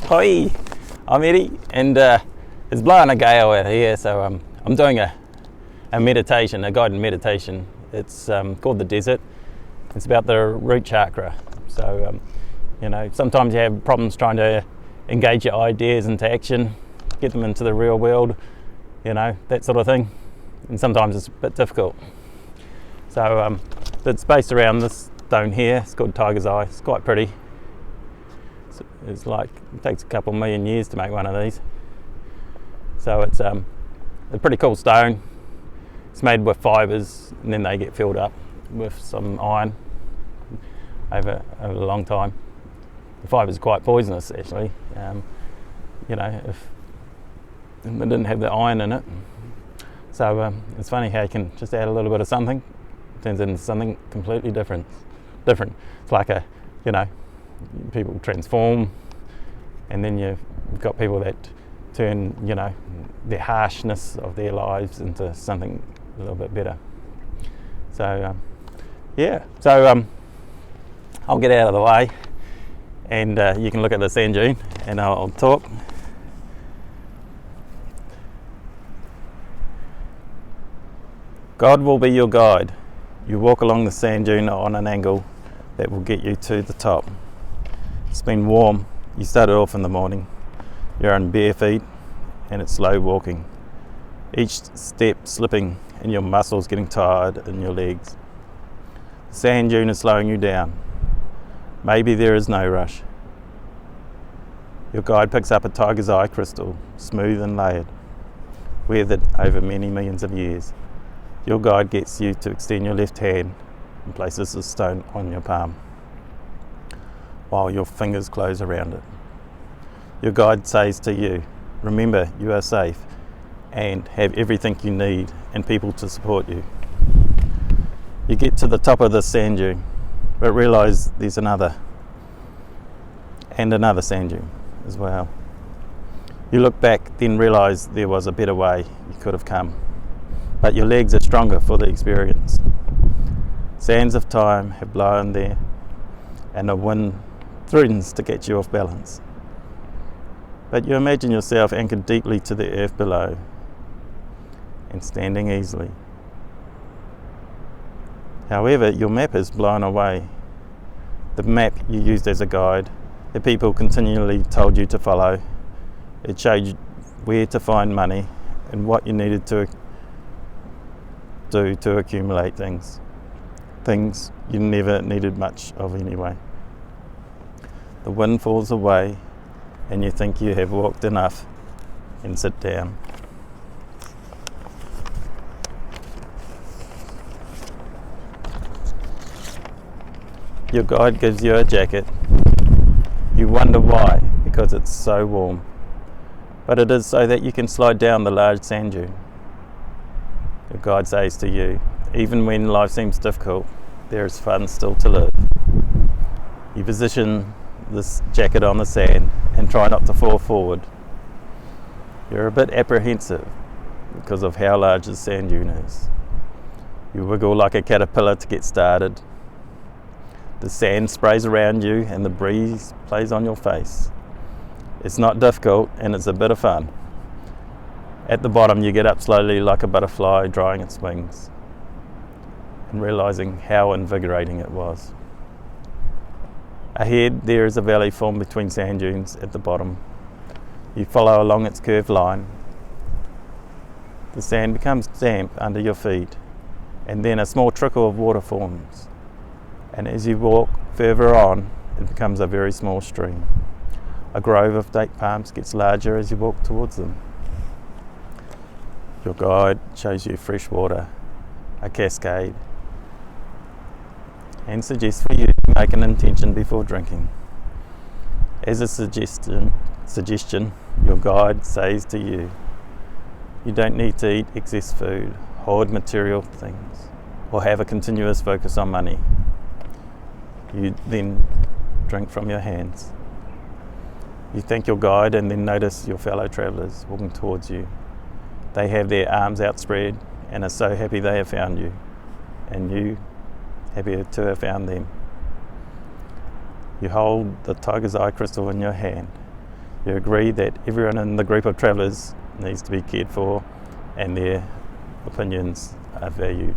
Hi, I'm Eddie, and it's blowing a gale out here, so I'm doing a meditation, a guided meditation. It's called the Desert. It's about the root chakra. So, sometimes you have problems trying to engage your ideas into action, get them into the real world, that sort of thing. And sometimes it's a bit difficult. So, it's based around this stone here. It's called Tiger's Eye. It's quite pretty. It takes a couple million years to make one of these. So it's a pretty cool stone. It's made with fibres, and then they get filled up with some iron over a long time. The fibres are quite poisonous, actually. If it didn't have the iron in it. So it's funny how you can just add a little bit of something, it turns into something completely different. It's like people transform, and then you've got people that turn, their harshness of their lives into something a little bit better. So, I'll get out of the way, and you can look at the sand dune, and I'll talk. God will be your guide. You walk along the sand dune on an angle that will get you to the top. It's been warm. You started off in the morning. You're on bare feet, and it's slow walking. Each step slipping, and your muscles getting tired in your legs. The sand dune is slowing you down. Maybe there is no rush. Your guide picks up a tiger's eye crystal, smooth and layered, weathered over many millions of years. Your guide gets you to extend your left hand and places the stone on your palm, while your fingers close around it. Your guide says to you, remember, you are safe and have everything you need and people to support you. You get to the top of the sand dune, but realise there's another sand dune as well. You look back, then realise there was a better way you could have come, but your legs are stronger for the experience. Sands of time have blown there, and the wind threatens to get you off balance. But you imagine yourself anchored deeply to the earth below and standing easily. However, your map is blown away. The map you used as a guide, the people continually told you to follow, it showed you where to find money and what you needed to do to accumulate things you never needed much of anyway. The wind falls away, and you think you have walked enough and sit down. Your guide gives you a jacket. You wonder why, because it's so warm. But it is so that you can slide down the large sand dune. Your guide says to you, even when life seems difficult, there is fun still to live. You position this jacket on the sand and try not to fall forward. You're a bit apprehensive because of how large the sand dune is. You wiggle like a caterpillar to get started. The sand sprays around you and the breeze plays on your face. It's not difficult, and it's a bit of fun. At the bottom, you get up slowly like a butterfly drying its wings and realising how invigorating it was. Ahead, there is a valley formed between sand dunes at the bottom. You follow along its curved line. The sand becomes damp under your feet, and then a small trickle of water forms. And as you walk further on, it becomes a very small stream. A grove of date palms gets larger as you walk towards them. Your guide shows you fresh water, a cascade, and suggests for you to make an intention before drinking. As a suggestion, your guide says to you, you don't need to eat excess food, hoard material things, or have a continuous focus on money. You then drink from your hands. You thank your guide and then notice your fellow travellers walking towards you. They have their arms outspread and are so happy they have found you, and you happy to have found them. You hold the tiger's eye crystal in your hand. You agree that everyone in the group of travellers needs to be cared for and their opinions are valued.